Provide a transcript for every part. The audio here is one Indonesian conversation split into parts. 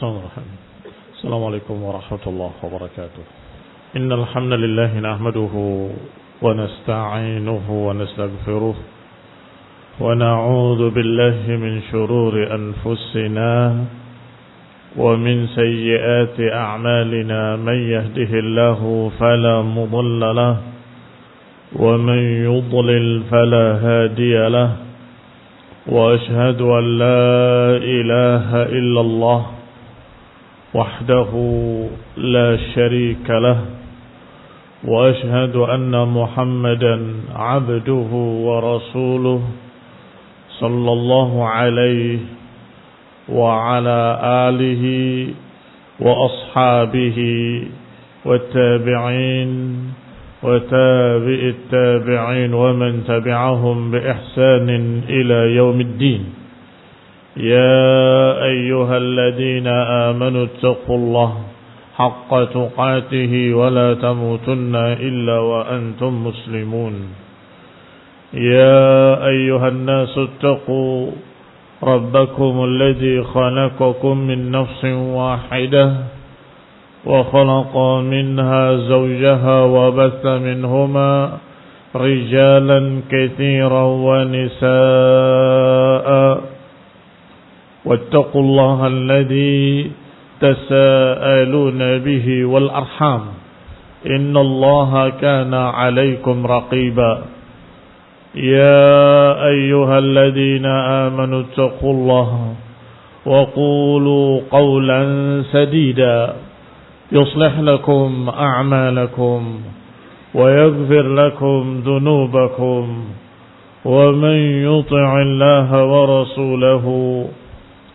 Bismillahirrahmanirrahim. Assalamualaikum warahmatullahi wabarakatuh. Innal hamdalillah nahmaduhu wa nasta'inuhu wa nastaghfiruh wa na'udzu billahi min shururi anfusina wa min sayyiati a'malina man yahdihillahu fala mudilla lahu wa man yudlil fala hadiya lahu wa ashhadu an la ilaha illallah wahdahu la syarika lah wa ashhadu anna Muhammadan abduhu wa rasuluh sallallahu alaihi wa ala alihi wa ashabihi wa tabi'in wa tabi'it tabi'in wa man tabi'ahum bi ihsanin ila yaumiddin. يا أيها الذين آمنوا اتقوا الله حق تقاته ولا تموتن إلا وأنتم مسلمون يا أيها الناس اتقوا ربكم الذي خلقكم من نفس واحدة وخلق منها زوجها وبث منهما رجالا كثيرا ونساء واتقوا الله الذي تساءلون به والأرحام إن الله كان عليكم رقيبا يا أيها الذين آمنوا اتقوا الله وقولوا قولا سديدا يصلح لكم أعمالكم ويغفر لكم ذنوبكم ومن يطع الله ورسوله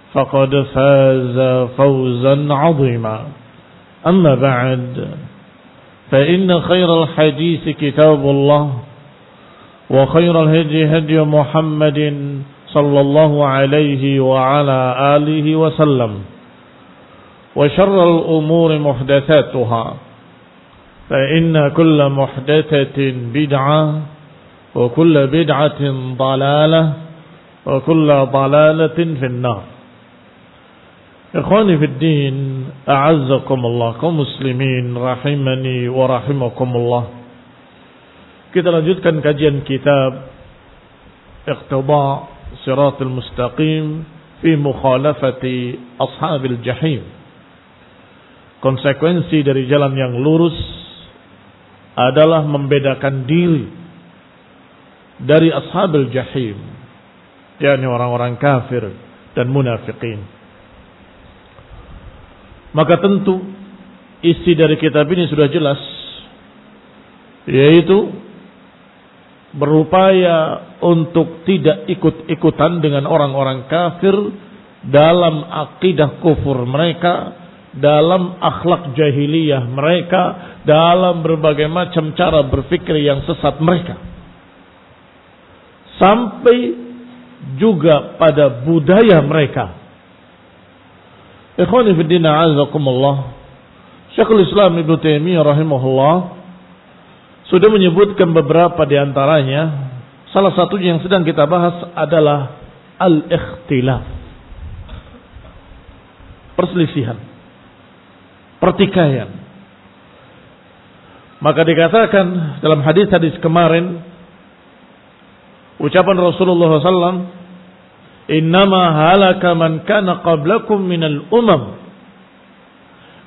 فقد فاز فوزا عظيما أما بعد فإن خير الحديث كتاب الله وخير الهدي هدي محمد صلى الله عليه وعلى آله وسلم وشر الأمور محدثاتها فإن كل محدثة بدعة وكل بدعة ضلالة وكل ضلالة في النار. Ikhwani fid din, a'azzakumullah, kaum muslimin rahimani wa rahimakumullah. Kita lanjutkan kajian kitab Iqtida' Shiratal Mustaqim fi mukhalafati ashabil jahim. Konsekuensi dari jalan yang lurus adalah membedakan diri dari ashabil jahim, yakni orang-orang kafir dan munafikin. Maka tentu isi dari kitab ini sudah jelas, yaitu berupaya untuk tidak ikut-ikutan dengan orang-orang kafir dalam akidah kufur mereka, dalam akhlak jahiliyah mereka, dalam berbagai macam cara berpikir yang sesat mereka, sampai juga pada budaya mereka. Ikhwani fiddin, a'azakumullah, Syekhul Islam Ibnu Taimiyah rahimahullah sudah menyebutkan beberapa di antaranya. Salah satunya yang sedang kita bahas adalah al-ikhtilaf, perselisihan, pertikaian. Maka dikatakan dalam hadis-hadis kemarin, ucapan Rasulullah SAW, innama halaka man kana qablakum minal umam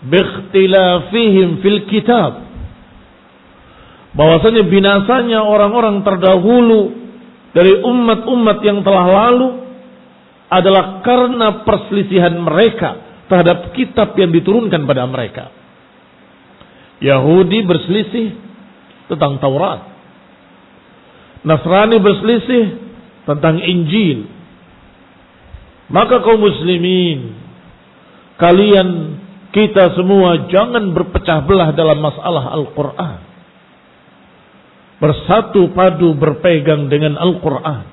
biikhtilafihim fil kitab. Bahwasanya binasanya orang-orang terdahulu dari umat-umat yang telah lalu adalah karena perselisihan mereka terhadap kitab yang diturunkan pada mereka. Yahudi berselisih tentang Taurat, Nasrani berselisih tentang Injil. Maka kaum muslimin, kalian, kita semua jangan berpecah belah dalam masalah Al-Quran. Bersatu padu berpegang dengan Al-Quran.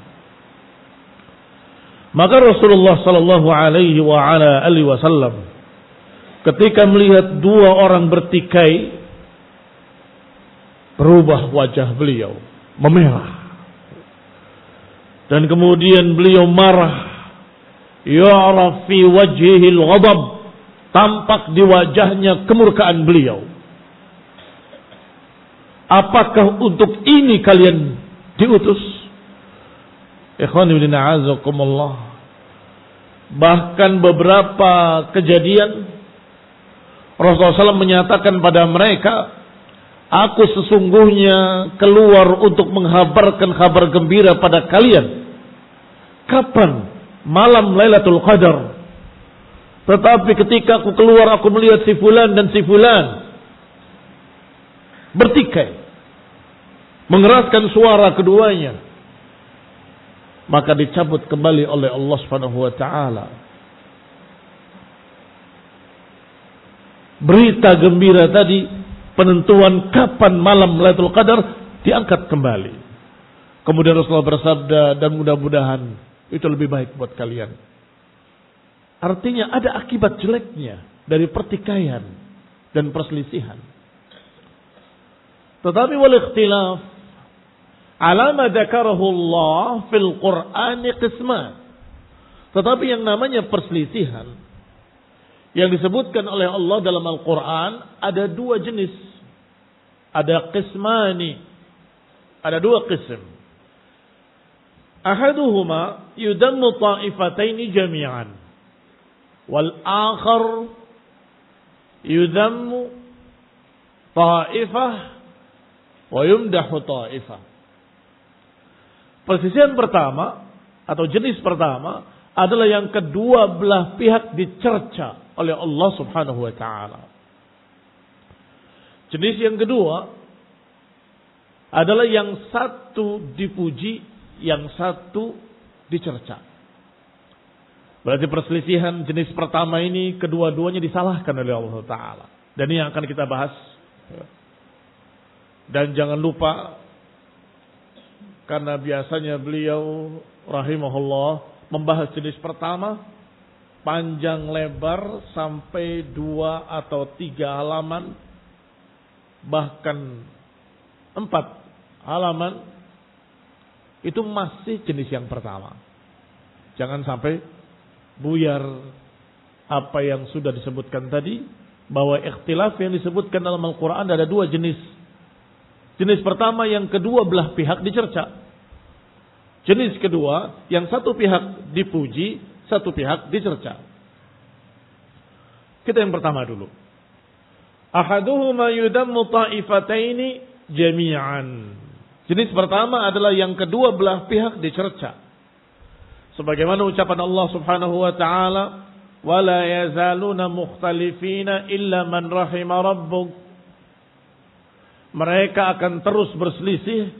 Maka Rasulullah sallallahu alaihi wasallam ketika melihat dua orang bertikai, berubah wajah beliau, memerah. Dan kemudian beliau marah. Ya'raf fi wajhihil ghadab, tampak di wajahnya kemurkaan beliau. Apakah untuk ini kalian diutus? Ikhwan fillah a'azakumullah. Bahkan beberapa kejadian Rasulullah SAW menyatakan pada mereka, aku sesungguhnya keluar untuk menghabarkan kabar gembira pada kalian. Kapan? Malam Lailatul Qadar. Tetapi ketika aku keluar, aku melihat si fulan dan si fulan bertikai, mengeraskan suara keduanya. Maka dicabut kembali oleh Allah Subhanahu wa taala berita gembira tadi, penentuan kapan malam Lailatul Qadar, diangkat kembali. Kemudian Rasulullah bersabda, dan mudah-mudahan itu lebih baik buat kalian. Artinya ada akibat jeleknya dari pertikaian dan perselisihan. Tetapi wal ikhtilaf ala ma dzakarahu Allah fil Qur'an qisman. Tetapi yang namanya perselisihan yang disebutkan oleh Allah dalam Al-Quran ada dua jenis. Ada qismani. Ada dua qism. Ahaduhuma yudammu ta'ifataini jami'an. Wal akhar yudammu ta'ifah wa yumdahu ta'ifah. Perselisihan pertama atau jenis pertama adalah yang kedua belah pihak dicerca oleh Allah Subhanahu wa taala. Jenis yang kedua adalah yang satu dipuji, yang satu dicerca. Berarti perselisihan jenis pertama ini kedua-duanya disalahkan oleh Allah taala. Dan ini yang akan kita bahas. Dan jangan lupa, karena biasanya beliau rahimahullah membahas jenis pertama panjang lebar sampai 2 atau 3 halaman, bahkan 4 halaman, itu masih jenis yang pertama. Jangan sampai buyar apa yang sudah disebutkan tadi, bahwa ikhtilaf yang disebutkan dalam Al-Quran ada 2 jenis. Jenis pertama yang kedua belah pihak dicerca. Jenis kedua yang satu pihak dipuji, satu pihak dicerca. Kita yang pertama dulu. Ahaduhuma yudammu ta'ifataini jami'an. Jenis pertama adalah yang kedua belah pihak dicerca. Sebagaimana ucapan Allah Subhanahu wa taala, "Wala yazaluna mukhtalifina illa man rahima rabbuk." Mereka akan terus berselisih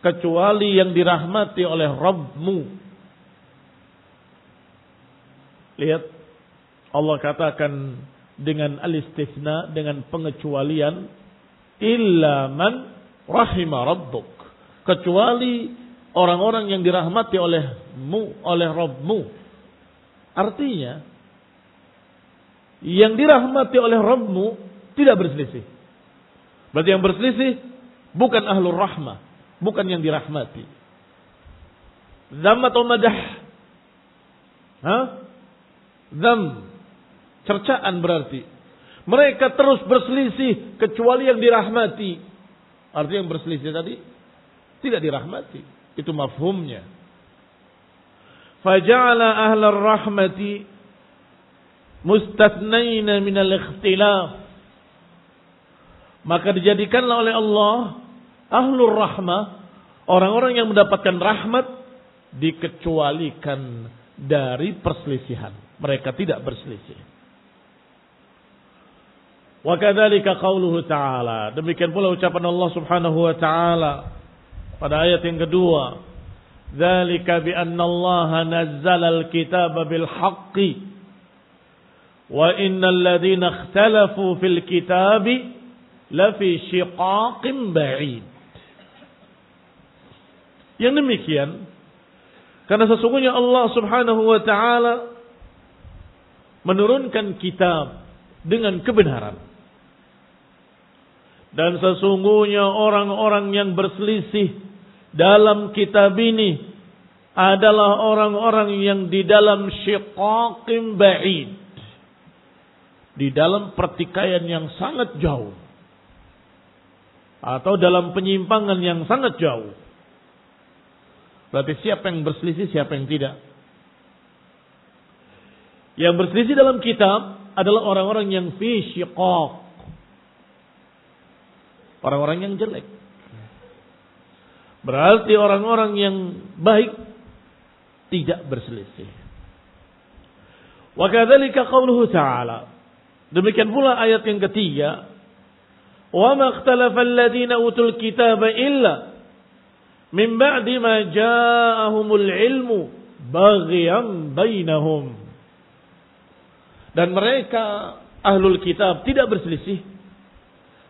kecuali yang dirahmati oleh Rabbmu. Lihat, Allah katakan dengan al-istitsna, dengan pengecualian, illa man rahima rabbuk, kecuali orang-orang yang dirahmati oleh Rabbmu. Artinya yang dirahmati oleh Rabbmu tidak berselisih. Berarti yang berselisih bukan ahlur rahmah, bukan yang dirahmati. Dzam atau madah? Dzam, cercaan berarti. Mereka terus berselisih kecuali yang dirahmati. Artinya yang berselisih tadi tidak dirahmati. Itu mafhumnya. Faja'ala ahlar rahmati mustathnaina minal ikhtilaf. Maka dijadikanlah oleh Allah ahlur rahmah, orang-orang yang mendapatkan rahmat, dikecualikan dari perselisihan. Mereka tidak berselisih. Wa kadzalika qauluhu ta'ala. Demikian pula ucapan Allah Subhanahu wa taala pada ayat yang kedua. Dzalika bi anna Allah nazzala al-kitaba bil haqqi wa innal ladzina ikhtalafu fil kitabi lafi syiqaqin ba'id. Yang demikian karena sesungguhnya Allah Subhanahu wa taala menurunkan kitab dengan kebenaran. Dan sesungguhnya orang-orang yang berselisih dalam kitab ini adalah orang-orang yang di dalam syiqaqin ba'id, di dalam pertikaian yang sangat jauh atau dalam penyimpangan yang sangat jauh. Berarti siapa yang berselisih, siapa yang tidak? Yang berselisih dalam kitab adalah orang-orang yang fi syiqaq, orang-orang yang jelek. Berarti orang-orang yang baik tidak berselisih. Wa kadzalika qauluhu ta'ala. Demikian pula ayat yang ketiga, wa ma ikhtalafa alladziina utul kitaba illa min ba'di ma ja'ahumul ilmu baghyan bainahum. Dan mereka ahlul kitab tidak berselisih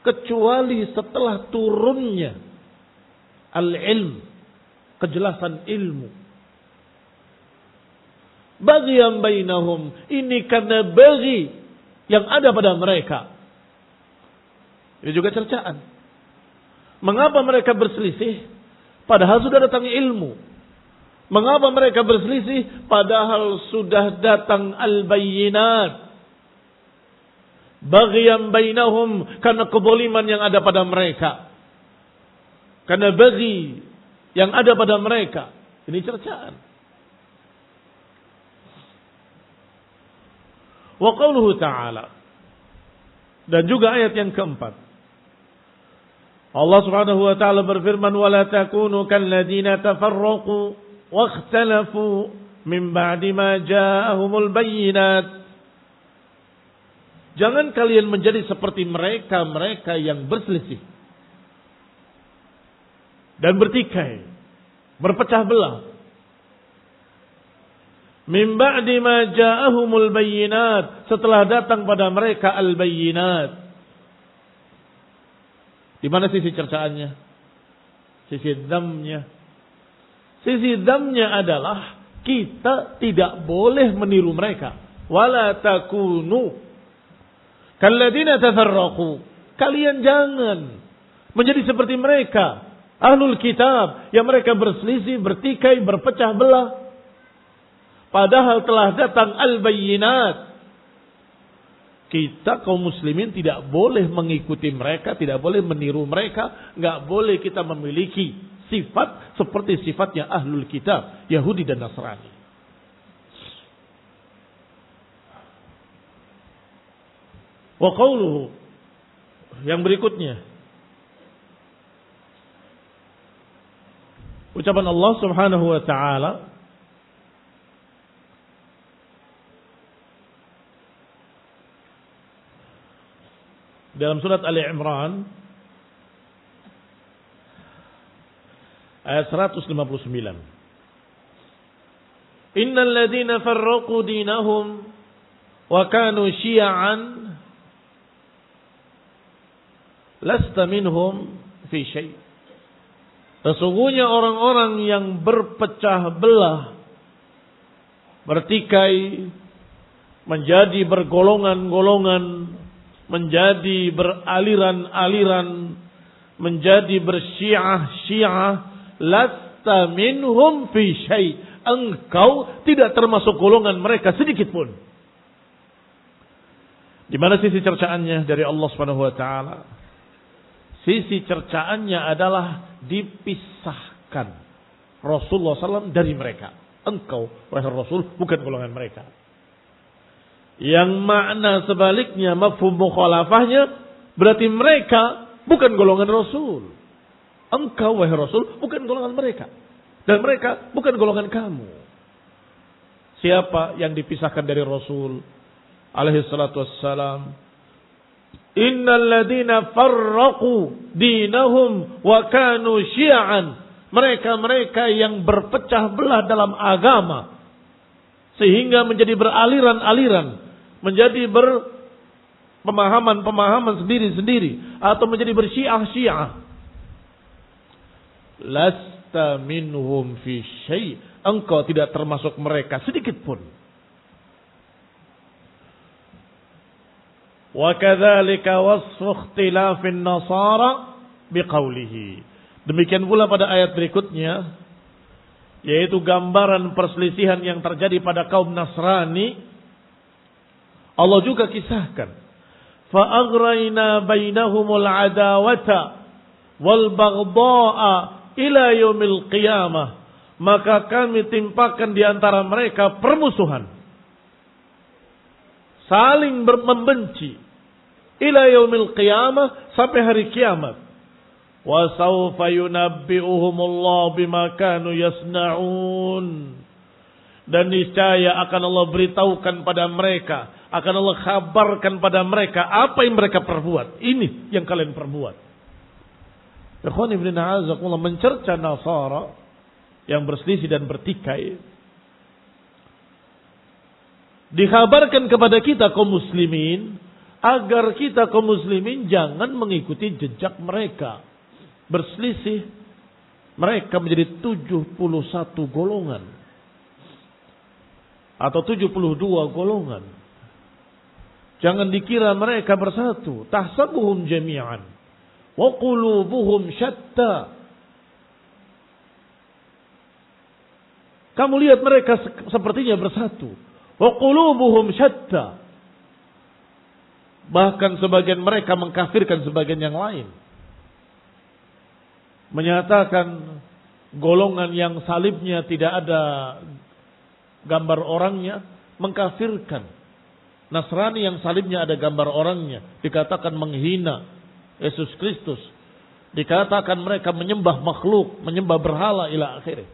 kecuali setelah turunnya al-ilm, kejelasan ilmu. Baghyan bainahum, ini karena baghi yang ada pada mereka. Ini juga cercaan. Mengapa mereka berselisih padahal sudah datang ilmu? Mengapa mereka berselisih padahal sudah datang al-bayyinat? Baghyan bainahum, karena kezaliman yang ada pada mereka. Karena baghi yang ada pada mereka. Ini cercaan. Wa qauluhu ta'ala, dan juga ayat yang keempat, Allah Subhanahu wa ta'ala berfirman, wa la takunu kalladzina tafarraqu wa ikhtalafu min ba'di ma ja'ahumul bayyinat. Jangan kalian menjadi seperti mereka yang berselisih dan bertikai, berpecah belah. Min ba'di ma ja'ahumul bayyinat, setelah datang pada mereka al-bayyinat. Di mana sisi cercaannya? Sisi dzamnya. Sisi dzamnya adalah kita tidak boleh meniru mereka. Wala takunu kalladzina tafarraqu. Kalian jangan menjadi seperti mereka, ahlul kitab, yang mereka berselisih, bertikai, berpecah belah. Padahal telah datang al-bayyinat. Kita kaum muslimin tidak boleh mengikuti mereka, tidak boleh meniru mereka, enggak boleh kita memiliki sifat seperti sifatnya ahlul kitab, Yahudi dan Nasrani. Wa qauluhu, yang berikutnya, ucapan Allah Subhanahu wa ta'ala dalam surat Ali Imran ayat 159. Innal ladzina farraqu dinahum wa kanu syi'an lasta minhum fi syai'. Sesungguhnya orang-orang yang berpecah belah, bertikai, menjadi bergolongan-golongan, menjadi beraliran-aliran, menjadi bersyiah-syiah, lasta minhum fi syai'. Engkau tidak termasuk golongan mereka sedikit pun. Di mana sisi cercaannya dari Allah Subhanahu wa taala? Sisi cercaannya adalah dipisahkan Rasulullah SAW dari mereka. Engkau, wahai Rasul, bukan golongan mereka. Yang makna sebaliknya, mafhum mukhalafahnya, berarti mereka bukan golongan Rasul. Engkau, wahai Rasul, bukan golongan mereka. Dan mereka bukan golongan kamu. Siapa yang dipisahkan dari Rasul alaihi salatu wassalam? Innal ladzina farraqu dinahum wa kanu syi'an. Mereka-mereka yang berpecah belah dalam agama sehingga menjadi beraliran-aliran, menjadi berpemahaman-pemahaman sendiri-sendiri, atau menjadi bersyiah-syiah. Lasta minhum fi syai'. Engkau tidak termasuk mereka sedikit pun. Wa kadzalika wasfu ikhtilafin nasara biqaulihi. Demikian pula pada ayat berikutnya, yaitu gambaran perselisihan yang terjadi pada kaum Nasrani. Allah juga kisahkan, fa'aghrayna bainahumul adawata wal baghdha'a ila yaumil qiyamah. Maka kami timpakan di antara mereka permusuhan, saling membenci, ila yaumil qiyamah, sampai hari kiamat. Wa sawfa yunabbi'uhumullahu bima kanu yasna'un. Dan niscaya akan Allah beritahukan pada mereka, akan Allah kabarkan pada mereka apa yang mereka perbuat. Ini yang kalian perbuat. Ikhwan ibn a'azakumullah, mencerca Nasara yang berselisih dan bertikai, dikhabarkan kepada kita kaum muslimin agar kita kaum muslimin jangan mengikuti jejak mereka. Berselisih mereka menjadi 71 golongan atau 72 golongan. Jangan dikira mereka bersatu. Tahsabuhum jami'an wa qulubuhum syatta. Kamu lihat mereka sepertinya bersatu. Wa qulubuhum syatta. Bahkan sebagian mereka mengkafirkan sebagian yang lain. Menyatakan golongan yang salibnya tidak ada gambar orangnya, mengkafirkan. Nasrani yang salibnya ada gambar orangnya, dikatakan menghina Yesus Kristus. Dikatakan mereka menyembah makhluk, menyembah berhala ila akhirnya.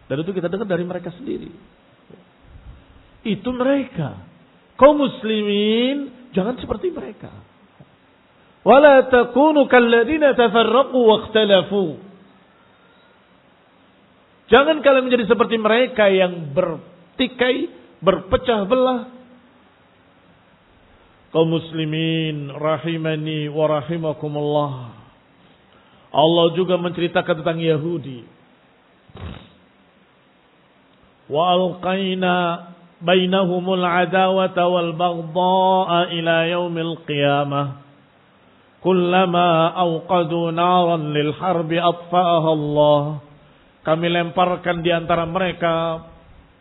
Dan itu kita dengar dari mereka sendiri. Itu mereka. Kaum muslimin jangan seperti mereka. Wala takunu kalladzina tafarraqu wakhtalafu. Jangan kalian menjadi seperti mereka yang bertikai, berpecah belah. Kaum muslimin rahimani wa rahimakumullah. Allah juga menceritakan tentang Yahudi. Wa alqaina bainahumul adawata wal baghdha'a ila yaumil qiyamah. Kullama awqadu naran lil harbi atfa'aha Allah. Kami lemparkan di antara mereka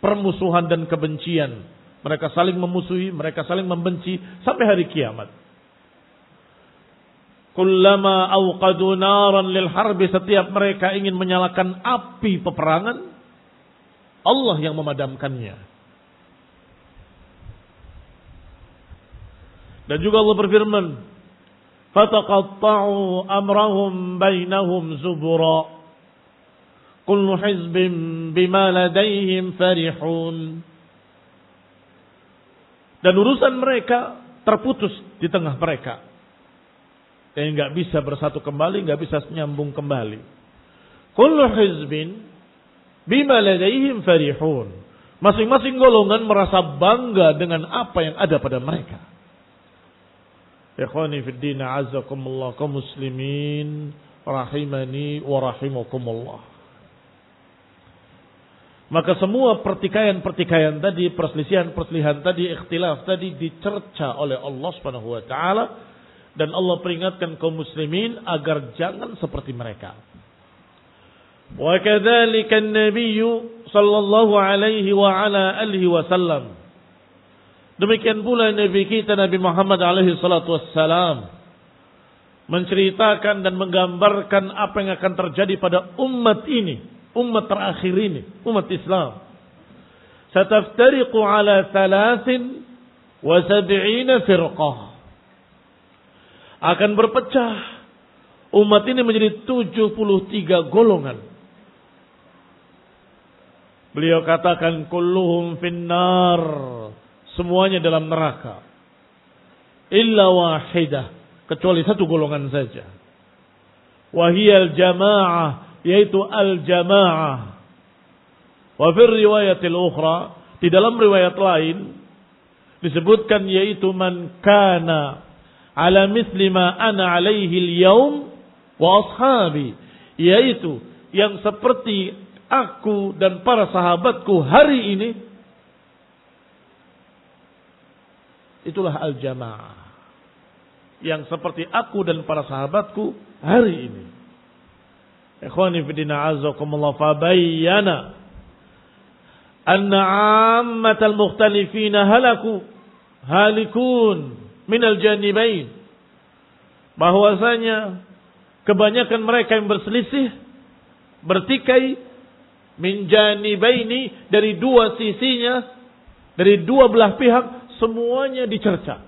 permusuhan dan kebencian. Mereka saling memusuhi, mereka saling membenci sampai hari kiamat. Kullama awqadu naran lil harbi, setiap mereka ingin menyalakan api peperangan, Allah yang memadamkannya. Dan juga Allah berfirman, fataqatta'u amrahum bainahum zubura kullu hizbin bima ladaihim farihun. Dan urusan mereka terputus di tengah mereka. Dan enggak bisa bersatu kembali, enggak bisa nyambung kembali. Kullu hizbin bima ladaihim farihun. Masing-masing golongan merasa bangga dengan apa yang ada pada mereka. Ikhwani fid din, a'azzakumullah, kaum muslimin rahimani wa rahimakumullah. Maka semua pertikaian-pertikaian tadi, perselisihan-perselisihan tadi, ikhtilaf tadi dicerca oleh Allah Subhanahu wa taala, dan Allah peringatkan kaum muslimin agar jangan seperti mereka. Wa kadzalika an-nabiy sallallahu alaihi wa ala alihi wasallam. Demikian pula Nabi kita Nabi Muhammad alaihi salatu wassalam menceritakan dan menggambarkan apa yang akan terjadi pada umat ini, umat terakhir ini, umat Islam. Sataftariqu ala 73 firqah. Akan berpecah umat ini menjadi 73 golongan. Beliau katakan kulluhum finnar, semuanya dalam neraka. Illa wahidah, kecuali satu golongan saja. Wahiyal jamaah, yaitu al-jamaah. Wa fi riwayatil ukhra, di dalam riwayat lain disebutkan yaitu man kana ala misli ma ana alaihi al-yaum wa ashabi, yaitu yang seperti aku dan para sahabatku hari ini. Itulah al-jamaah, yang seperti aku dan para sahabatku hari ini. Ikhwani fidina azakumullah, fabayyana anna ammatal mukhtalifina halaku, halikun minal janibain. Bahwasanya kebanyakan mereka yang berselisih, bertikai min janibaini, dari dua sisinya, dari dua belah pihak, semuanya dicerca.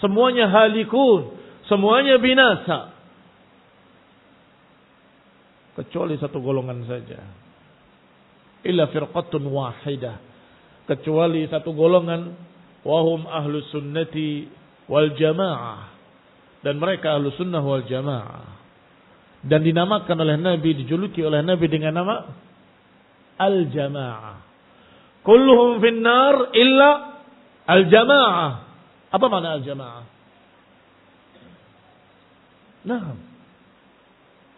Semuanya halikun, semuanya binasa. Kecuali satu golongan saja. Illa firqatun wahidah. Kecuali satu golongan, wahum ahlus sunnati wal jamaah. Dan mereka ahlus sunnah wal jamaah. Dan dinamakan oleh Nabi, dijuluki oleh Nabi dengan nama al-jamaah. Kulluhum finnar illa al-jamaah. Apa makna al-jamaah? Nah,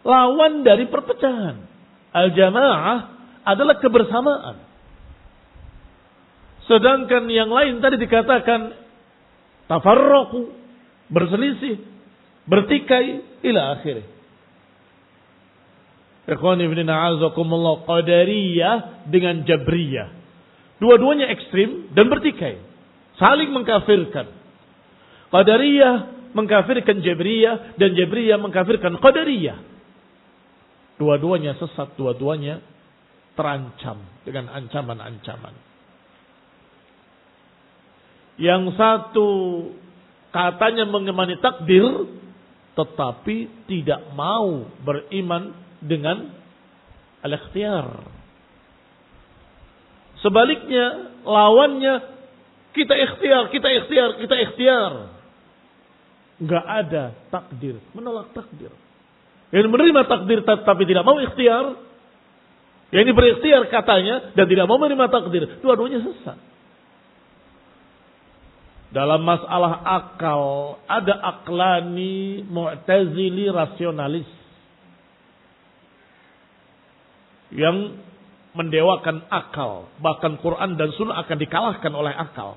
lawan dari perpecahan. Al-jamaah adalah kebersamaan. Sedangkan yang lain tadi dikatakan tafarraqu, berselisih, bertikai, ila akhirnya. Ikhwani ibn a'azakumullah, qadariyah dengan jabriyah. Dua-duanya ekstrim dan bertikai. Saling mengkafirkan. Qadariyah mengkafirkan jabriyah dan jabriyah mengkafirkan qadariyah. Dua-duanya sesat, dua-duanya terancam dengan ancaman-ancaman. Yang satu katanya mengemani takdir, tetapi tidak mau beriman dengan al-ikhtiyar. Sebaliknya, lawannya kita ikhtiar. Enggak ada takdir, menolak takdir. Yang menerima takdir tapi tidak mau ikhtiar, yang ini berikhtiar katanya dan tidak mau menerima takdir, dua-duanya sesat. Dalam masalah akal, ada aklani, mu'tazili, rasionalis. Yang mendewakan akal. Bahkan Quran dan Sunnah akan dikalahkan oleh akal.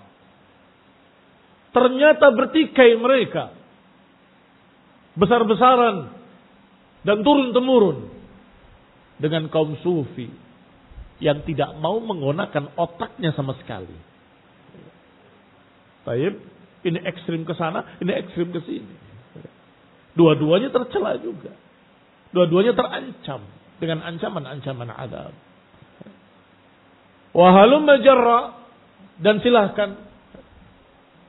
Ternyata bertikai mereka. Besar-besaran. Dan turun-temurun. Dengan kaum sufi. Yang tidak mau menggunakan otaknya sama sekali. Baik, ini ekstrim ke sana, ini ekstrim ke sini. Dua-duanya tercela juga. Dua-duanya terancam dengan ancaman-ancaman azab. Wa halumma jarra, dan silahkan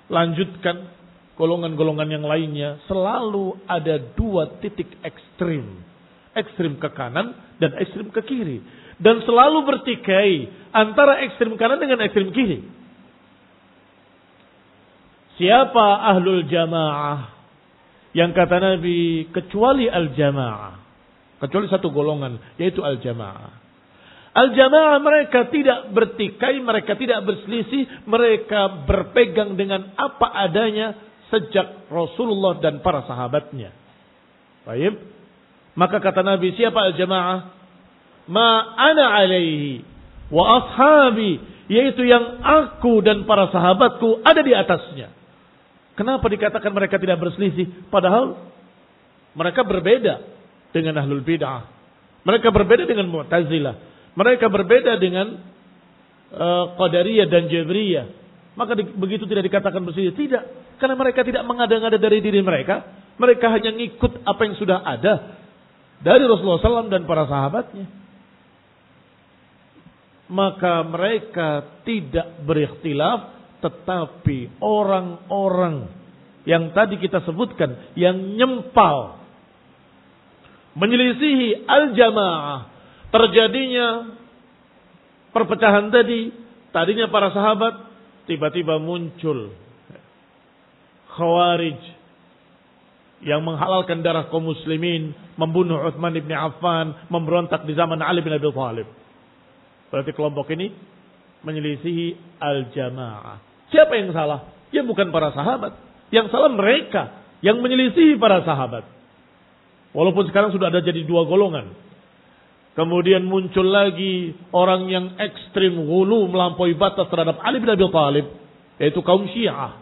lanjutkan golongan-golongan yang lainnya. Selalu ada dua titik ekstrim. Ekstrim ke kanan dan ekstrim ke kiri. Dan selalu bertikai antara ekstrim kanan dengan ekstrim kiri. Siapa ahlul jamaah? Yang kata Nabi, kecuali al-jamaah. Kecuali satu golongan, yaitu al-jamaah. Al-jamaah mereka tidak bertikai, mereka tidak berselisih, mereka berpegang dengan apa adanya sejak Rasulullah dan para sahabatnya. Baik. Maka kata Nabi, siapa al-jamaah? Ma ana alaihi wa ashabi, yaitu yang aku dan para sahabatku ada di atasnya. Kenapa dikatakan mereka tidak berselisih? Padahal mereka berbeda dengan ahlul bid'ah. Mereka berbeda dengan mu'tazilah. Mereka berbeda dengan qadariyah dan jabriyah. Maka begitu tidak dikatakan berselisih. Tidak. Karena mereka tidak mengada-ngada dari diri mereka. Mereka hanya ngikut apa yang sudah ada dari Rasulullah SAW dan para sahabatnya. Maka mereka tidak berikhtilaf. Tetapi orang-orang yang tadi kita sebutkan, yang nyempal, menyelisihi al-jamaah, terjadinya perpecahan tadinya para sahabat, tiba-tiba muncul Khawarij yang menghalalkan darah kaum muslimin, membunuh Utsman bin Affan, memberontak di zaman Ali bin Abi Thalib. Berarti kelompok ini menyelisihi al-jamaah. Siapa yang salah? Ya bukan para sahabat. Yang salah mereka yang menyelisihi para sahabat. Walaupun sekarang sudah ada jadi dua golongan. Kemudian muncul lagi orang yang ekstrim, ghulu, melampaui batas terhadap Ali bin Abi Thalib, yaitu kaum Syiah.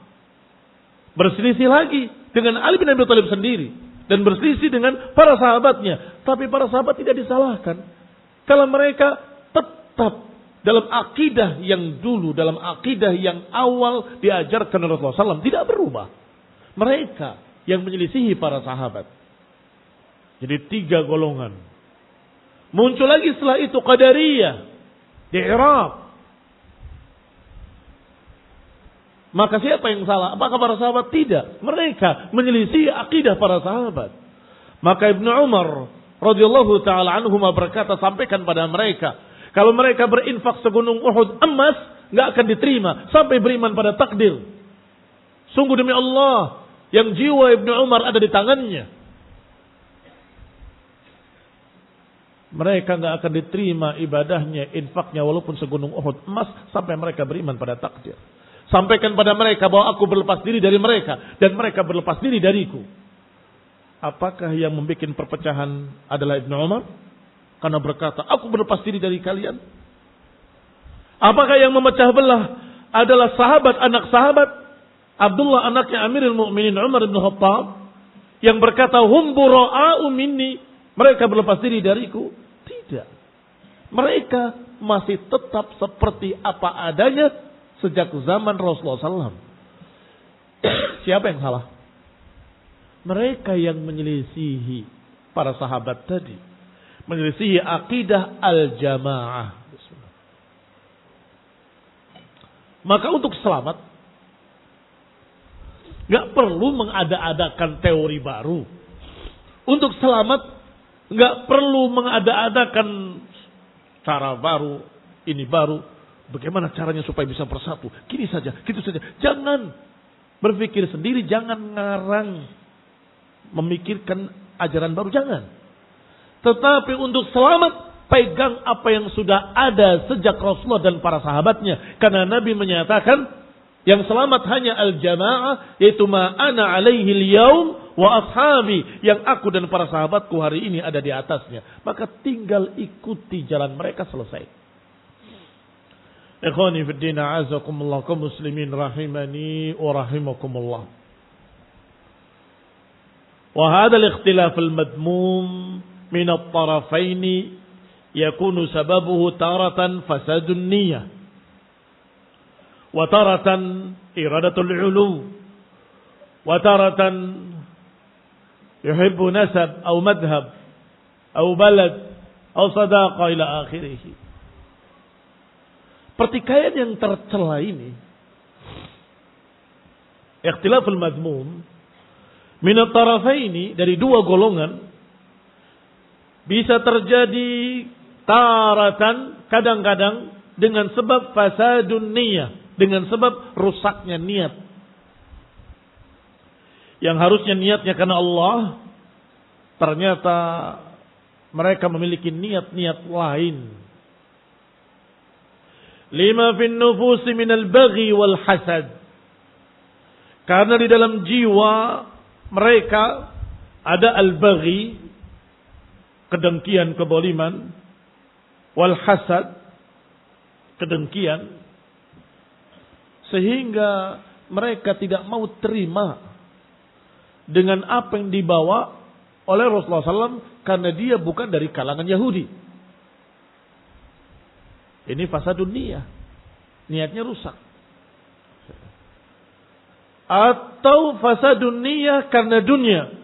Berselisih lagi dengan Ali bin Abi Thalib sendiri dan berselisih dengan para sahabatnya. Tapi para sahabat tidak disalahkan kalau mereka tetap dalam akidah yang dulu, dalam akidah yang awal diajarkan Rasulullah SAW tidak berubah. Mereka yang menyelisihi para sahabat. Jadi 3 golongan. Muncul lagi setelah itu Qadariyah di Irak. Maka siapa yang salah? Apakah para sahabat? Tidak. Mereka menyelisihi akidah para sahabat. Maka Ibnu Umar radhiyallahu taala anhuma berkata, sampaikan pada mereka, kalau mereka berinfak segunung Uhud emas, nggak akan diterima sampai beriman pada takdir. Sungguh demi Allah, yang jiwa Ibnu Umar ada di tangannya. Mereka nggak akan diterima ibadahnya, infaknya walaupun segunung Uhud emas sampai mereka beriman pada takdir. Sampaikan pada mereka bahwa aku berlepas diri dari mereka dan mereka berlepas diri dariku. Apakah yang membuat perpecahan adalah Ibnu Umar? Karena berkata, aku berlepas diri dari kalian. Apakah yang memecah belah adalah sahabat, anak sahabat? Abdullah anaknya Amirul Mukminin Umar bin Khattab. Yang berkata, hum bura'a'u minni. Mereka berlepas diri dariku. Tidak. Mereka masih tetap seperti apa adanya sejak zaman Rasulullah SAW. Siapa yang salah? Mereka yang menyelisihi para sahabat tadi. Menyelisihi akidah al-jamaah. Maka untuk selamat, gak perlu mengada-adakan teori baru. Untuk selamat, gak perlu mengada-adakan cara baru, ini baru. Bagaimana caranya supaya bisa bersatu? Gini saja, gitu saja. Jangan berpikir sendiri, jangan ngarang memikirkan ajaran baru, jangan. Tetapi untuk selamat, pegang apa yang sudah ada sejak Rasulullah dan para sahabatnya. Karena Nabi menyatakan, yang selamat hanya al-jamaah, yaitu ma ana alaihi al-yaum wa ashabi, yang aku dan para sahabatku hari ini ada di atasnya. Maka tinggal ikuti jalan mereka, selesai. Ikhwani fi din, a'azakumullah, kaum muslimin rahimani wa rahimakumullah. وهذا الاختلاف المذموم من الطرفين يكون سببه تارة فساد النية وتارة إرادة العلو وتارة يحب نسب أو مذهب أو بلد أو صداقة إلى آخره. Pertikaian yang tercela ini, ikhtilaful madmum minat tarafaini, dari 2 golongan, bisa terjadi taratan, kadang-kadang dengan sebab fasadun niyah, dengan sebab rusaknya niat. Yang harusnya niatnya karena Allah, ternyata mereka memiliki niat-niat lain. Lima fin nufusi minal baghi wal hasad. Karena di dalam jiwa mereka ada al-baghi, kedengkian, keboliman, wal hasad, kedengkian, sehingga mereka tidak mau terima dengan apa yang dibawa oleh Rasulullah SAW karena dia bukan dari kalangan Yahudi. Ini fasadun niyah, niatnya rusak. Atau fasadun niyah karena dunia.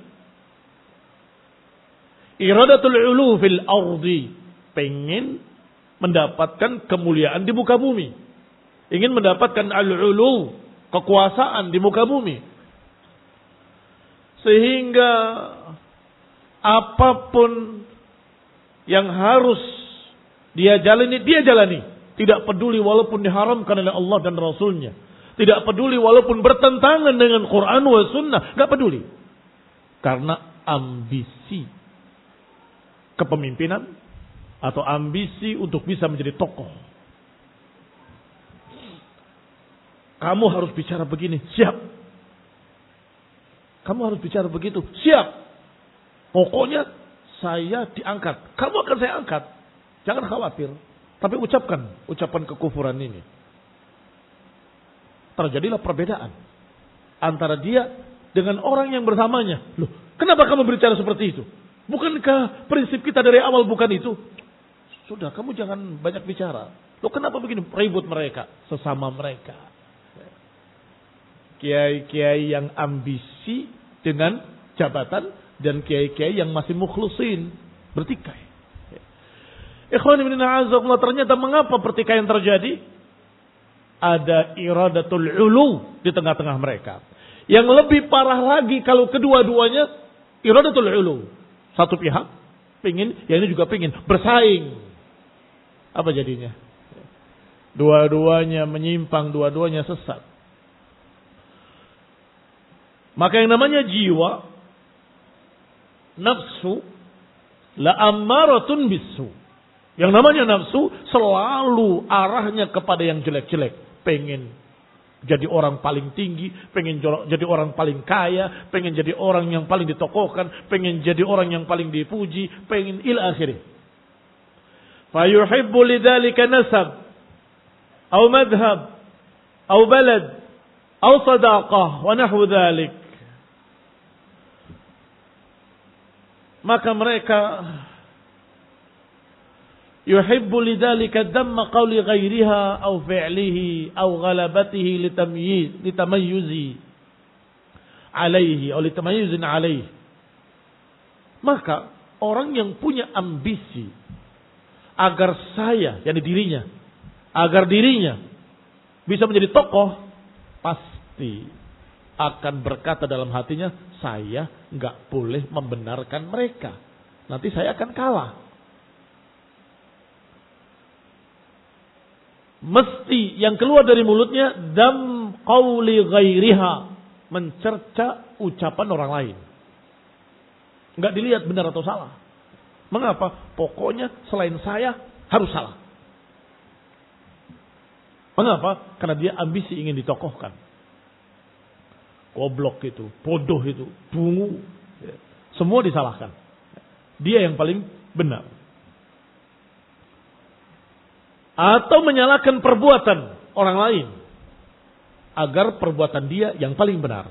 Iradatul ulu fil ardi, pengen mendapatkan kemuliaan di muka bumi. Ingin mendapatkan al-ulu, kekuasaan di muka bumi. Sehingga apapun yang harus dia jalani, dia jalani. Tidak peduli walaupun diharamkan oleh Allah dan Rasulnya. Tidak peduli walaupun bertentangan dengan Quran wa sunnah. Gak peduli. Karena ambisi kepemimpinan atau ambisi untuk bisa menjadi tokoh. Kamu harus bicara begini, siap. Kamu harus bicara begitu, siap. Pokoknya saya diangkat. Kamu akan saya angkat. Jangan khawatir. Tapi ucapkan ucapan kekufuran ini. Terjadilah perbedaan antara dia dengan orang yang bersamanya. Loh, kenapa kamu berbicara seperti itu? Bukankah prinsip kita dari awal bukan itu? Sudah, kamu jangan banyak bicara. Loh kenapa begini? Ribut mereka, sesama mereka. Kiai-kiai yang ambisi dengan jabatan dan kiai-kiai yang masih mukhlisin bertikai. Ikhwan ibn a'azakumullah, ternyata mengapa pertikaian terjadi? Ada iradatul ulu di tengah-tengah mereka. Yang lebih parah lagi kalau kedua-duanya iradatul ulu. Satu pihak pingin, yang ini juga pingin, bersaing. Apa jadinya? Dua-duanya menyimpang, dua-duanya sesat. Maka yang namanya jiwa, nafsu, la ammaratun bisu. Yang namanya nafsu selalu arahnya kepada yang jelek-jelek. Pengen jadi orang paling tinggi, pengen jadi orang paling kaya, pengen jadi orang yang paling ditokohkan, pengen jadi orang yang paling dipuji, pengen ila akhirih. Fayuhibbu lidzalika nasab, atau madhab, atau balad, atau sadaqah, wa nahwu dzalik. Maka mereka yuhibbu lidzalika damma qawli ghairiha aw fi'lihi aw ghalabatihi litamayuzi alaihi aw litamayuzin alaihi. Maka orang yang punya ambisi agar agar dirinya bisa menjadi tokoh, pasti akan berkata dalam hatinya, saya nggak boleh membenarkan mereka, nanti saya akan kalah. Mesti yang keluar dari mulutnya dam qauli ghairiha, mencerca ucapan orang lain. Enggak dilihat benar atau salah. Mengapa? Pokoknya selain saya harus salah. Mengapa? Karena dia ambisi ingin ditokohkan. Goblok itu, bodoh itu, dungu, semua disalahkan. Dia yang paling benar. Atau menyalahkan perbuatan orang lain agar perbuatan dia yang paling benar.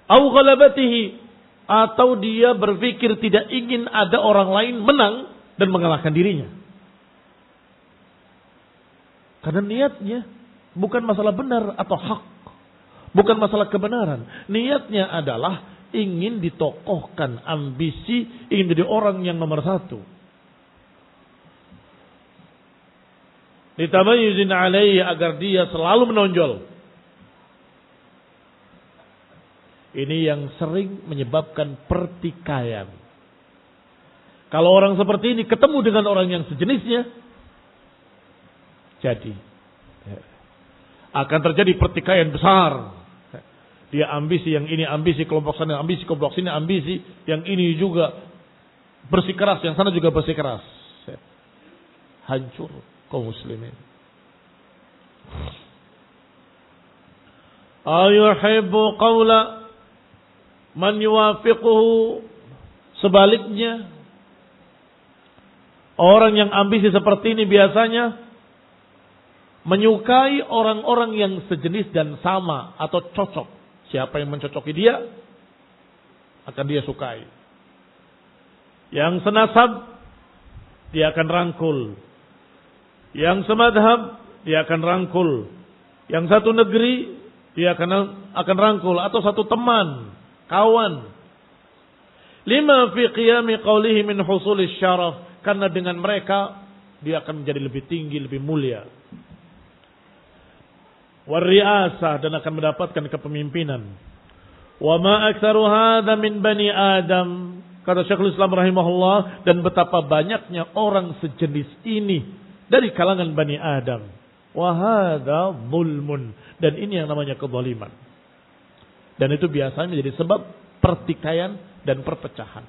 Au ghalabatihi, atau dia berpikir tidak ingin ada orang lain menang dan mengalahkan dirinya. Karena niatnya bukan masalah benar atau hak, bukan masalah kebenaran. Niatnya adalah ingin ditokohkan, ambisi, ingin jadi orang yang nomor satu. Ditamayuzin alaihi, agar dia selalu menonjol. Ini yang sering menyebabkan pertikaian. Kalau orang seperti ini ketemu dengan orang yang sejenisnya, jadi akan terjadi pertikaian besar. Dia ambisi, yang ini ambisi, kelompok sana ambisi, kelompok sini ambisi, yang ini juga bersikeras, yang sana juga bersikeras. Hancur kaum muslimin. Ayuhibbu qawla man yuwafiquhu, sebaliknya orang yang ambisi seperti ini biasanya menyukai orang-orang yang sejenis dan sama atau cocok. Siapa yang mencocoki dia akan dia sukai. Yang senasab dia akan rangkul. Yang semadhab dia akan rangkul. Yang satu negeri dia akan rangkul, atau satu teman, kawan. Lima fi qiyami qawlihi min husulis syaraf, karena dengan mereka dia akan menjadi lebih tinggi, lebih mulia. Warriasah, dan akan mendapatkan kepemimpinan. Wa ma aktsaru hadza min bani Adam, kata Syekhul Islam rahimahullah, dan betapa banyaknya orang sejenis ini dari kalangan Bani Adam. Wa hadza zulmun, dan ini yang namanya kezaliman. Dan itu biasanya menjadi sebab pertikaian dan perpecahan.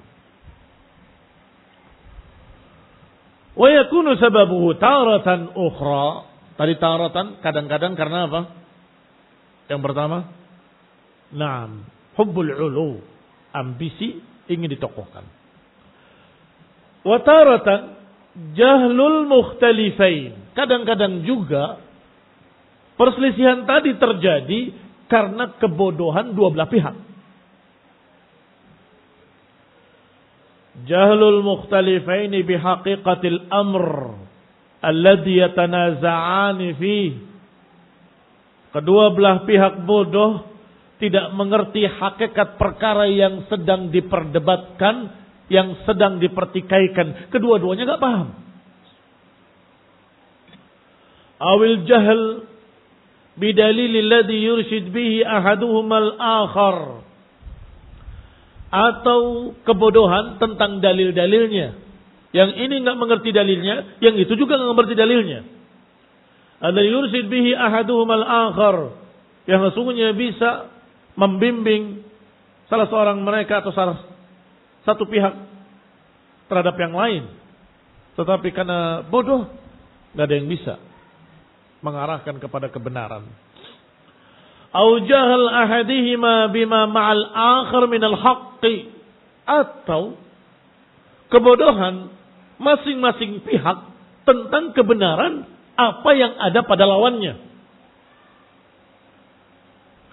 Wa yakunu sababuhu taratan ukhra. Tadi taratan kadang-kadang karena apa? Yang pertama, na'am, hubbul ulu, ambisi, ingin ditokohkan. Wa taratan jahlul mukhtalifain. Kadang-kadang juga perselisihan tadi terjadi karena kebodohan dua belah pihak. Jahlul mukhtalifaini bihaqiqatil amr alladhi yatanaza'ani fi. Kedua belah pihak bodoh tidak mengerti hakikat perkara yang sedang diperdebatkan, yang sedang dipertikaikan. Kedua-duanya enggak paham. Awil jahl bidalil alladhi yurshid bihi ahaduhumal akhar. Atau kebodohan tentang dalil-dalilnya. Yang ini enggak mengerti dalilnya, yang itu juga enggak mengerti dalilnya. Alladhi yurshid bihi ahaduhumal akhar. Yang sesungguhnya bisa membimbing salah seorang mereka atau salah satu pihak terhadap yang lain. Tetapi karena bodoh, enggak ada yang bisa mengarahkan kepada kebenaran. Au jahal ahadihima bima ma'al akhar minal haqqi. Atau kebodohan masing-masing pihak tentang kebenaran apa yang ada pada lawannya.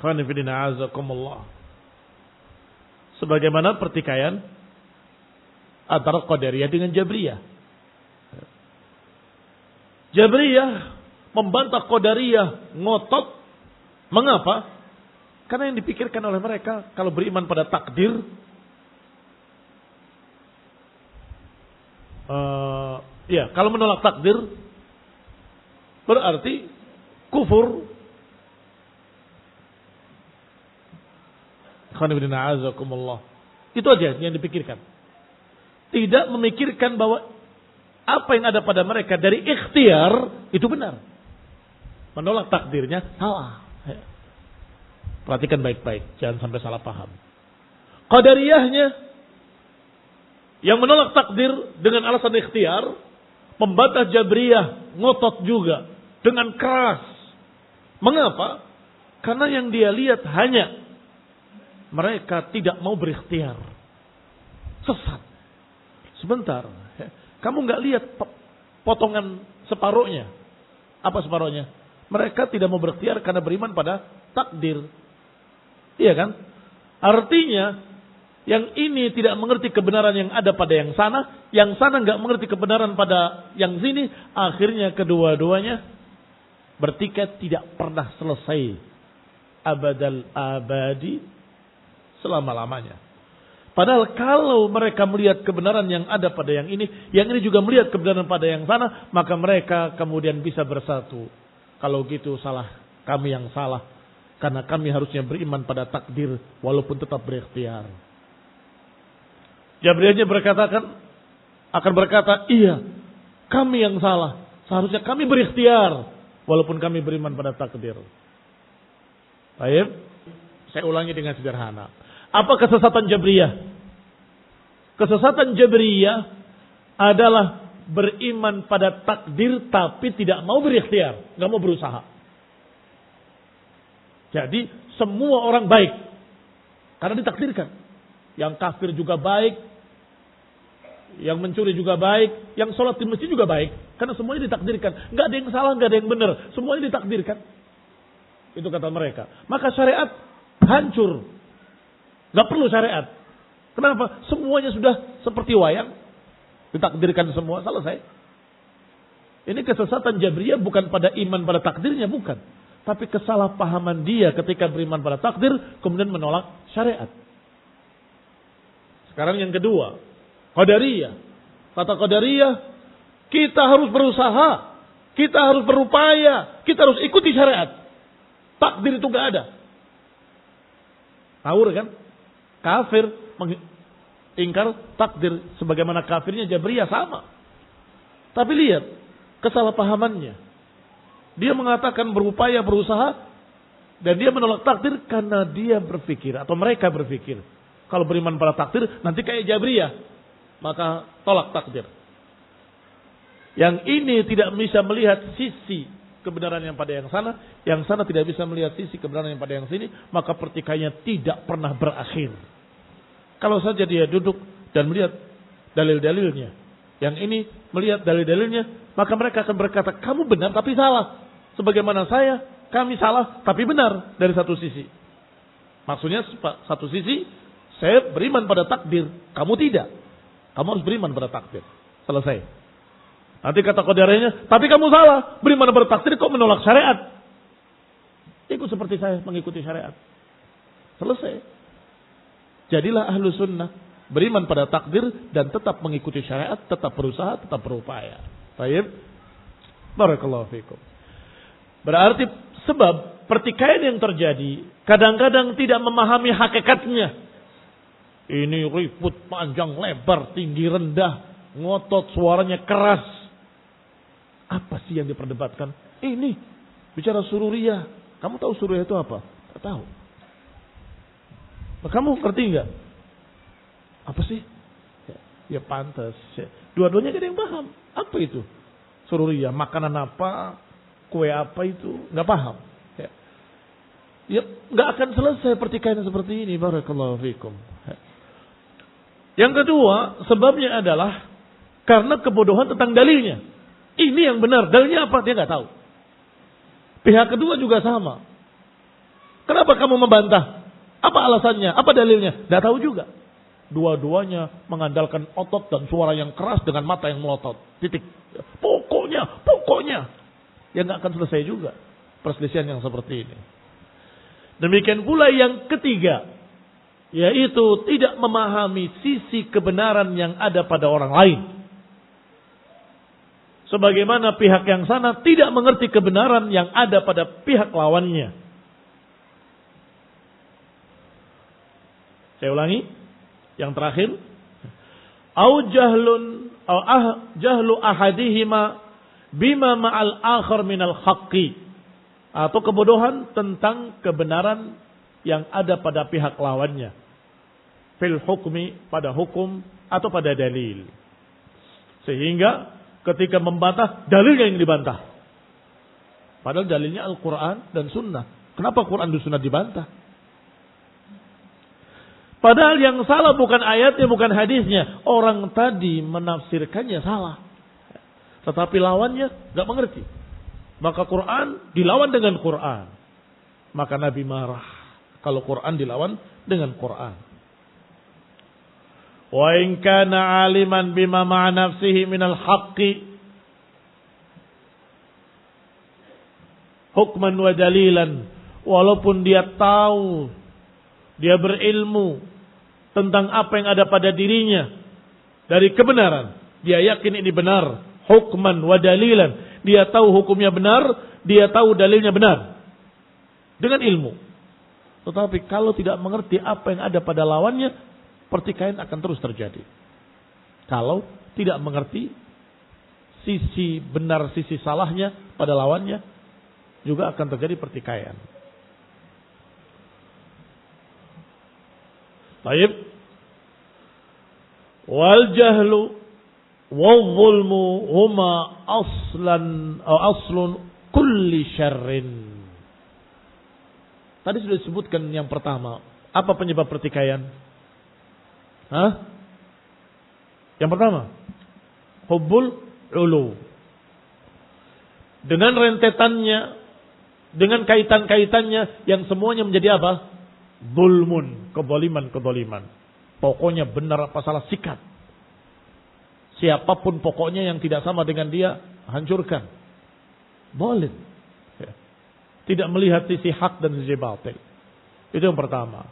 Khonifidina azakumullah. Sebagaimana pertikaian antara Qadariyah dengan Jabriyah. Jabriyah membantah Qadariyah ngotot. Mengapa? Karena yang dipikirkan oleh mereka kalau beriman pada takdir, kalau menolak takdir berarti kufur. Itu aja yang dipikirkan. Tidak memikirkan bahwa apa yang ada pada mereka dari ikhtiar itu benar. Menolak takdirnya salah. Perhatikan baik-baik, jangan sampai salah paham. Qadariyahnya yang menolak takdir dengan alasan ikhtiar, membantah Jabriyah ngotot juga dengan keras. Mengapa? Karena yang dia lihat hanya mereka tidak mau berikhtiar. Sesat. Sebentar, kamu nggak lihat potongan separuhnya? Apa separuhnya? Mereka tidak mau berikhtiar karena beriman pada takdir. Iya kan? Artinya yang ini tidak mengerti kebenaran yang ada pada yang sana nggak mengerti kebenaran pada yang sini, akhirnya kedua-duanya bertikai tidak pernah selesai abadal abadi, selama-lamanya. Padahal kalau mereka melihat kebenaran yang ada pada yang ini juga melihat kebenaran pada yang sana, maka mereka kemudian bisa bersatu. Kalau gitu salah kami yang salah, karena kami harusnya beriman pada takdir walaupun tetap berikhtiar. Jabriyahnya akan berkata, iya, kami yang salah. Seharusnya kami berikhtiar walaupun kami beriman pada takdir. Baik, saya ulangi dengan sederhana. Apa kesesatan Jabriyah? Kesesatan Jabriyah adalah beriman pada takdir tapi tidak mau berikhtiar, nggak mau berusaha. Jadi semua orang baik karena ditakdirkan. Yang kafir juga baik, yang mencuri juga baik, yang sholat di masjid juga baik, karena semuanya ditakdirkan. Nggak ada yang salah, nggak ada yang benar, semuanya ditakdirkan. Itu kata mereka. Maka syariat hancur, nggak perlu syariat. Kenapa? Semuanya sudah seperti wayang, ditakdirkan semua, selesai. Ini kesesatan Jabriyah bukan pada iman pada takdirnya, bukan. Tapi kesalahpahaman dia ketika beriman pada takdir, kemudian menolak syariat. Sekarang yang kedua, Qadariyah. Kata Qadariyah, kita harus berusaha, kita harus berupaya, kita harus ikuti syariat. Takdir itu gak ada. Ngawur kan? Kafir ingkar takdir sebagaimana kafirnya Jabriyah sama. Tapi lihat kesalahpahamannya. Dia mengatakan berupaya, berusaha, dan dia menolak takdir karena dia berpikir atau mereka berpikir kalau beriman pada takdir nanti kayak Jabriyah, maka tolak takdir. Yang ini tidak bisa melihat sisi kebenaran yang pada yang sana tidak bisa melihat sisi kebenaran yang pada yang sini, maka pertikaiannya tidak pernah berakhir. Kalau saja dia duduk dan melihat dalil-dalilnya, yang ini melihat dalil-dalilnya, maka mereka akan berkata, kamu benar tapi salah. Sebagaimana kami salah tapi benar dari satu sisi. Maksudnya satu sisi, saya beriman pada takdir, kamu tidak. Kamu harus beriman pada takdir. Selesai. Nanti kata qadariyahnya, tapi kamu salah. Bagaimana bertakdir kok menolak syariat? Ikut seperti saya mengikuti syariat. Selesai. Jadilah ahlu sunnah. Beriman pada takdir dan tetap mengikuti syariat. Tetap berusaha, tetap berupaya. Baik. Barakallahu fikum. Berarti sebab pertikaian yang terjadi kadang-kadang tidak memahami hakikatnya. Ini ribut panjang lebar, tinggi rendah, ngotot, suaranya keras. Apa sih yang diperdebatkan? Ini bicara sururiyah. Kamu tahu sururiyah itu apa? Tidak tahu. Kamu ngerti nggak? Apa sih? Ya pantas. Dua-duanya gak ada yang paham. Apa itu? Sururiyah, makanan apa? Kue apa itu? Nggak paham. Ya nggak akan selesai pertikaian seperti ini. Barakallahu fikum. Yang kedua, sebabnya adalah karena kebodohan tentang dalilnya. Ini yang benar. Dalilnya apa? Dia nggak tahu. Pihak kedua juga sama. Kenapa kamu membantah? Apa alasannya? Apa dalilnya? Nggak tahu juga. Dua-duanya mengandalkan otot dan suara yang keras dengan mata yang melotot. Titik. Pokoknya. Ya nggak akan selesai juga perselisihan yang seperti ini. Demikian pula yang ketiga, yaitu tidak memahami sisi kebenaran yang ada pada orang lain. Sebagaimana pihak yang sana tidak mengerti kebenaran yang ada pada pihak lawannya. Saya ulangi, yang terakhir, jahlu ahadihima bima ma'al akhar minal haqqi, atau kebodohan tentang kebenaran yang ada pada pihak lawannya, fil hukmi, pada hukum atau pada dalil. Sehingga ketika membantah, dalilnya yang dibantah. Padahal dalilnya Al-Quran dan Sunnah. Kenapa Quran dan Sunnah dibantah? Padahal yang salah bukan ayatnya, bukan hadisnya. Orang tadi menafsirkannya salah. Tetapi lawannya gak mengerti. Maka Quran dilawan dengan Quran. Maka Nabi marah kalau Quran dilawan dengan Quran. Wa in kana aliman bima ma'a nafsihi minal haqqi hukman wa dalilan, walaupun dia tahu, dia berilmu tentang apa yang ada pada dirinya dari kebenaran, dia yakin ini benar, hukman wa dalilan, dia tahu hukumnya benar, dia tahu dalilnya benar dengan ilmu. Tetapi kalau tidak mengerti apa yang ada pada lawannya, pertikaian akan terus terjadi. Kalau tidak mengerti sisi benar, sisi salahnya pada lawannya, juga akan terjadi pertikaian. Baik. Wal jahlu wal zulmu huma aslun kulli syarrin. Tadi sudah disebutkan yang pertama. Apa penyebab pertikaian? Yang pertama, hubbul ulu. Dengan rentetannya, dengan kaitan-kaitannya yang semuanya menjadi apa? Zulmun, kezaliman. Pokoknya benar apa salah sikat. Siapapun pokoknya yang tidak sama dengan dia, hancurkan. Boleh. Tidak melihat sisi hak dan sisi batil. Itu yang pertama.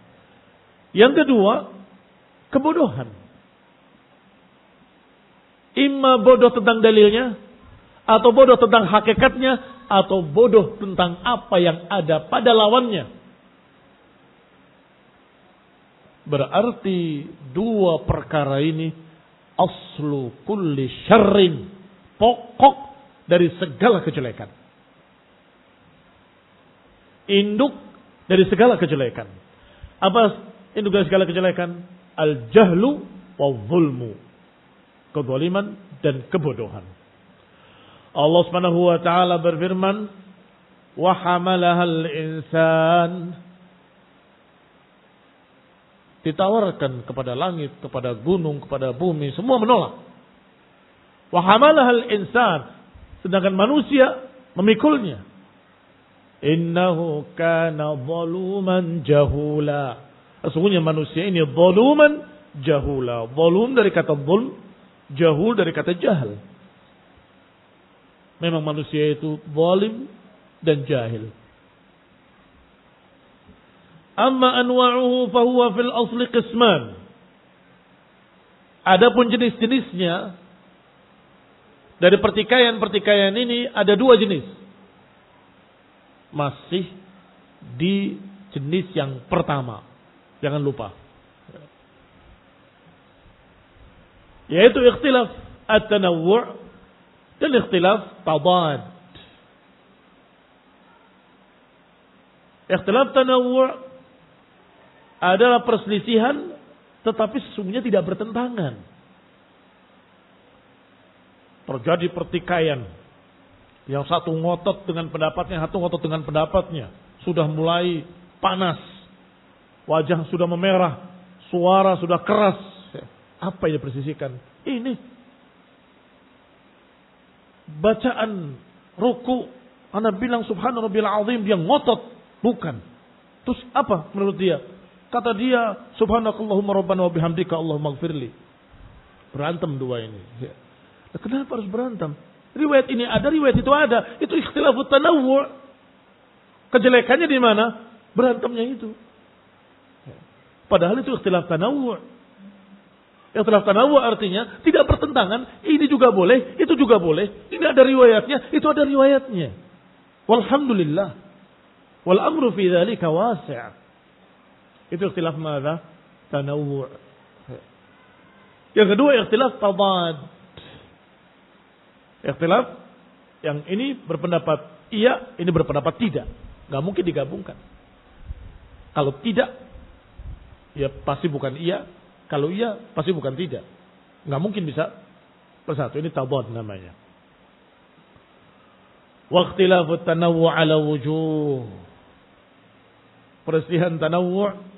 Yang kedua, kebodohan. Imma bodoh tentang dalilnya, atau bodoh tentang hakikatnya, atau bodoh tentang apa yang ada pada lawannya. Berarti dua perkara ini aslu kulli syarrin, pokok dari segala kejelekan. Induk dari segala kejelekan. Apa induk dari segala kejelekan? Al-jahlu wa zulmu. Kezaliman dan kebodohan. Allah Subhanahu wa taala berfirman, "Wa hamalahal insan." Ditawarkan kepada langit, kepada gunung, kepada bumi, semua menolak. Wa hamalahal insan, sedangkan manusia memikulnya. Innahu kana zaluman jahula. Sesungguhnya manusia ini zaluman jahula. Zalum dari kata zulm, jahul dari kata jahal. Memang manusia itu zalim dan jahil. Amma anwa'uhu fahuwa fil asli qisman. Adapun jenis-jenisnya dari pertikaian-pertikaian ini ada dua jenis. Masih di jenis yang pertama. Jangan lupa. Yaitu ikhtilaf at-tanawwu' dan ikhtilaf tadad. Ikhtilaf tanawwu' adalah perselisihan tetapi sesungguhnya tidak bertentangan. Terjadi pertikaian. Yang satu ngotot dengan pendapatnya, satu ngotot dengan pendapatnya. Sudah mulai panas. Wajah sudah memerah. Suara sudah keras. Apa yang dipersisikan? Ini. Bacaan ruku. Anda bilang subhana rabbil azim. Dia ngotot. Bukan. Terus apa menurut dia? Kata dia, subhanakallahumma rabbana wa bihamdika Allahumma ighfirli. Berantem dua ini. Ya. Nah, kenapa harus berantem? Riwayat ini ada, riwayat itu ada. Itu ikhtilafut tanawwu'. Kejelekannya di mana? Berantemnya itu. Ya. Padahal itu ikhtilaf tanawwu'. Ikhtilaf tanawwu' artinya tidak bertentangan. Ini juga boleh, itu juga boleh. Ini ada riwayatnya, itu ada riwayatnya. Walhamdulillah. Wal amru fi dzalika wasi'. Itu ikhtilaf mana? Tanawwu'. Yang kedua ikhtilaf tadad. Ikhtilaf yang ini berpendapat iya, ini berpendapat tidak. Gak mungkin digabungkan. Kalau tidak, ya pasti bukan iya. Kalau iya, pasti bukan tidak. Gak mungkin bisa bersatu. Ini tadad namanya. Wa ikhtilafut tanawwu' ala wujuh. Perselisihan tanawwu'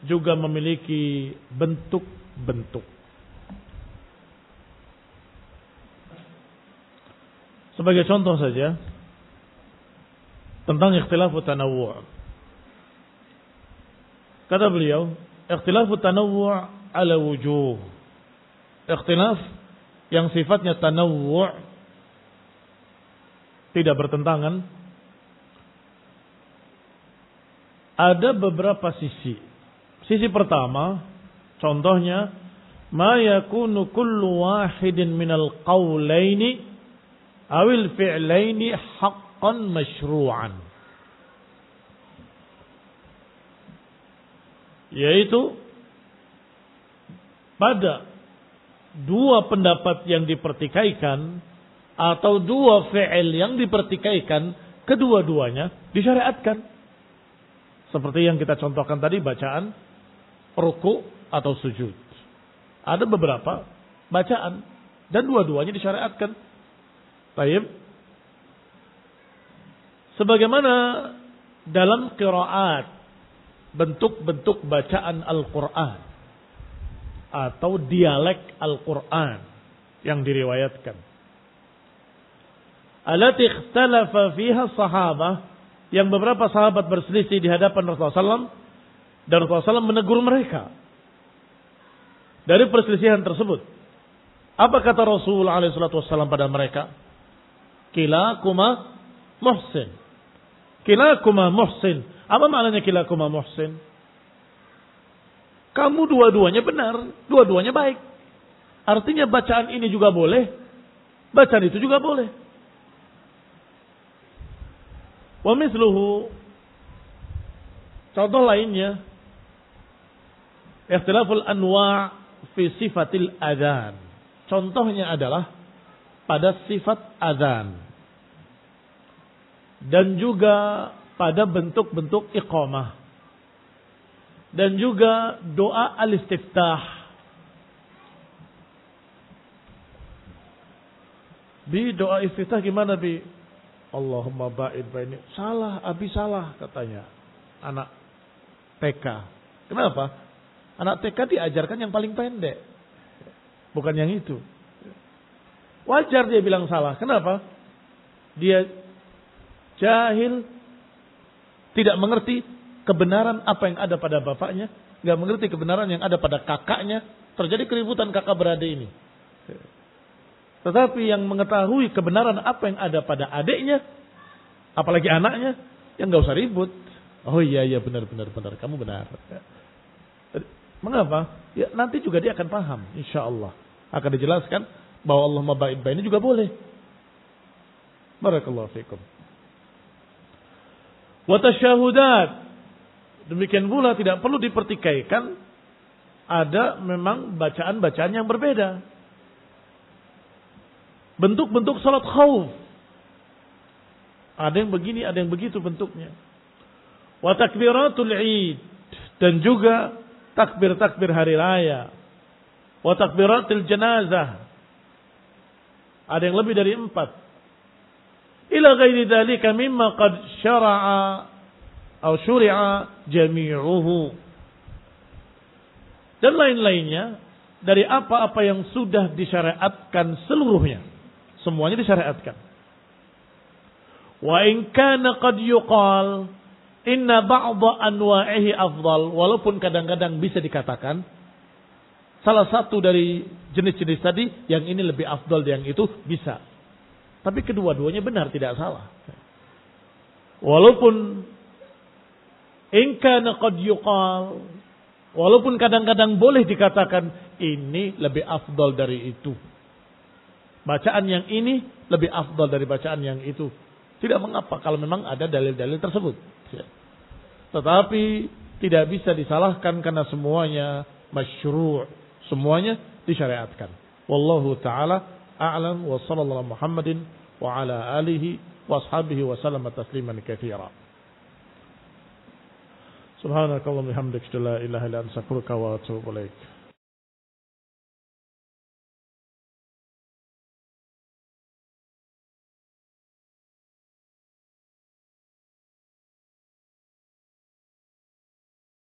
juga memiliki bentuk-bentuk. Sebagai contoh saja tentang ikhtilafut tanawwu'. Kata beliau, ikhtilafut tanawwu' ala wujuh. Ikhtilaf yang sifatnya tanawwu' tidak bertentangan ada beberapa sisi. Sisi pertama, contohnya, ma yakunu kullu wahidin minal qawlaini awil fi'laini haqqan masyru'an. Yaitu pada dua pendapat yang dipertikaikan atau dua fi'il yang dipertikaikan, kedua-duanya disyariatkan. Seperti yang kita contohkan tadi, bacaan ruku atau sujud. Ada beberapa bacaan dan dua-duanya disyariatkan. Baik. Sebagaimana dalam qiraat, bentuk-bentuk bacaan Al-Quran atau dialek Al-Quran yang diriwayatkan. Allati ikhtalafa fiha sahabah, yang beberapa sahabat berselisih di hadapan Rasulullah SAW, dan Rasulullah SAW menegur mereka dari perselisihan tersebut. Apa kata Rasulullah SAW pada mereka? Kilakuma muhsin. Kilakuma muhsin. Apa maknanya kilakuma muhsin? Kamu dua-duanya benar, dua-duanya baik. Artinya bacaan ini juga boleh, bacaan itu juga boleh. Wa misluhu, contoh lainnya, ikhtilaful anwa' fi sifatil adzan. Contohnya adalah pada sifat adzan dan juga pada bentuk-bentuk iqamah dan juga doa al-istiftah. Bi doa istiftah gimana bi? Allahumma ba'id baini. Salah, abi salah katanya anak TK. Kenapa? Anak TK diajarkan yang paling pendek, bukan yang itu. Wajar dia bilang salah. Kenapa? Dia jahil, tidak mengerti kebenaran apa yang ada pada bapaknya, nggak mengerti kebenaran yang ada pada kakaknya. Terjadi keributan kakak beradik ini. Tetapi yang mengetahui kebenaran apa yang ada pada adiknya, apalagi anaknya, yang nggak usah ribut. Oh iya benar, kamu benar. Mengapa? Ya nanti juga dia akan paham, insya Allah. Akan dijelaskan bahwa Allah mabait baini juga boleh. Barakallahu fikum. Wa tasyahudat. Demikian pula tidak perlu dipertikaikan. Ada memang bacaan-bacaan yang berbeda. Bentuk-bentuk salat khauf. Ada yang begini, ada yang begitu bentuknya. Wa takbiratul Id. Dan juga takbir-takbir hari raya. Wa takbiratul janazah. Ada yang lebih dari 4. Ila ghairi dzalika mimma qad syara'a atau syuri'a jami'uhu. Dan lain-lainnya dari apa-apa yang sudah disyariatkan seluruhnya. Semuanya disyariatkan. Wa in kana qad yuqal inna ba'dha anwa'ihi afdal, walaupun kadang-kadang bisa dikatakan salah satu dari jenis-jenis tadi yang ini lebih afdal dari yang itu bisa. Tapi kedua-duanya benar, tidak salah. Walaupun in kana qad yuqal, walaupun kadang-kadang boleh dikatakan ini lebih afdal dari itu. Bacaan yang ini lebih afdal dari bacaan yang itu. Tidak mengapa kalau memang ada dalil-dalil tersebut. Tetapi tidak bisa disalahkan karena semuanya masyru', semuanya disyariatkan. Wallahu taala a'lam wa sallallahu Muhammadin wa ala alihi wa ashabihi wa sallama tasliman katsira. Subhanakallahumma wa bihamdika la ilaha illa anta astaghfiruka wa atubu ilaik.